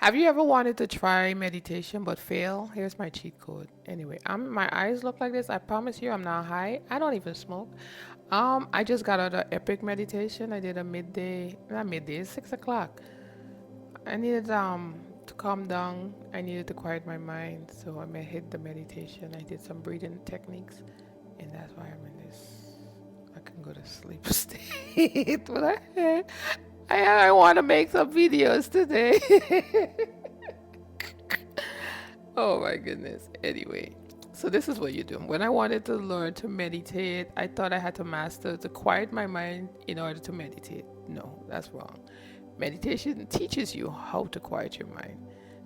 Have you ever wanted to try meditation but fail? Here's my cheat code. Anyway, my eyes look like this. I promise you I'm not high. I don't even smoke. I just got out of epic meditation. I did a midday, not midday, it's 6 o'clock. I needed to calm down. I needed to quiet my mind. So hit the meditation. I did some breathing techniques, and that's why I'm in this. I can go to sleep state. But I want to make some videos today. Oh my goodness. Anyway, so this is what you do. When I wanted to learn to meditate, I thought I had to master to quiet my mind in order to meditate. No, that's wrong. Meditation teaches you how to quiet your mind.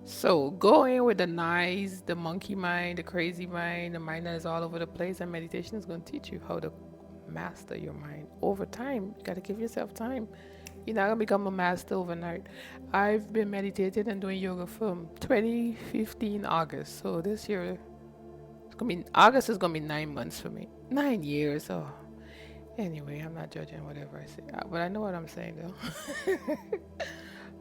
So go in with the nice, the monkey mind, the crazy mind, the mind that is all over the place, and meditation is going to teach you how to master your mind over time. You got to give yourself time. You're not gonna become a master overnight. I've been meditating and doing yoga from 2015 August. So this year, it's gonna be August is gonna be 9 months for me. 9 years. Oh, anyway, I'm not judging whatever I say, but I know what I'm saying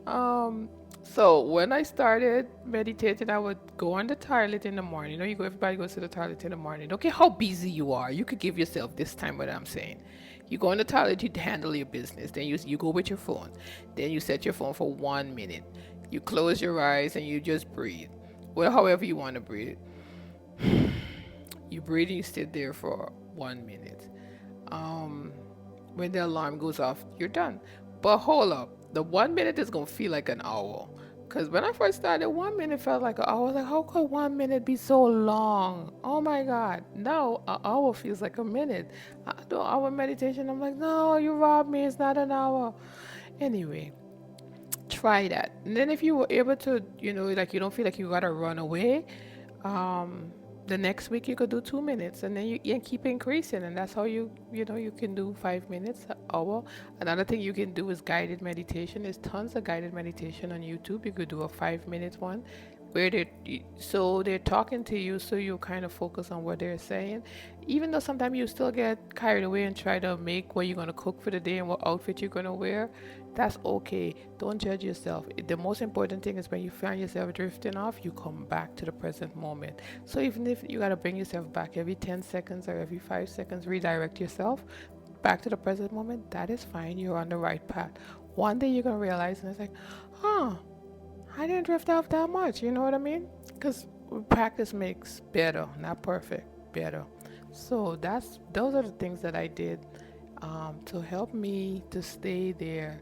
though. So when I started meditating, I would go on the toilet in the morning. You know, everybody goes to the toilet in the morning. Don't care how busy you are, you could give yourself this time. What I'm saying, you go in the toilet, you handle your business. Then you go with your phone. Then you set your phone for 1 minute. You close your eyes and you just breathe. Well, however you want to breathe. You breathe and you sit there for 1 minute. Um, when the alarm goes off, you're done. But hold up, the 1 minute is gonna feel like an hour. Cause when I first started, 1 minute felt like an hour. I was like, how could 1 minute be so long? Oh my God! Now an hour feels like a minute. I do hour meditation. I'm like, no, you robbed me. It's not an hour. Anyway, try that. And then if you were able to, like you don't feel like you gotta run away, um, the next week you could do 2 minutes, and then you keep increasing, and that's how you can do 5 minutes, an hour. Another thing you can do is guided meditation. There's tons of guided meditation on YouTube. You could do a 5 minute one where they're talking to you, so you kind of focus on what they're saying, even though sometimes you still get carried away and try to make what you're going to cook for the day and what outfit you're going to wear. That's okay. Don't judge yourself. The most important thing is when you find yourself drifting off, you come back to the present moment. So even if you got to bring yourself back every 10 seconds or every 5 seconds, redirect yourself back to the present moment, that is fine. You're on the right path. One day you're going to realize, and it's like, huh, I didn't drift off that much. You know what I mean? Because practice makes better, not perfect, better. So those are the things that I did to help me to stay there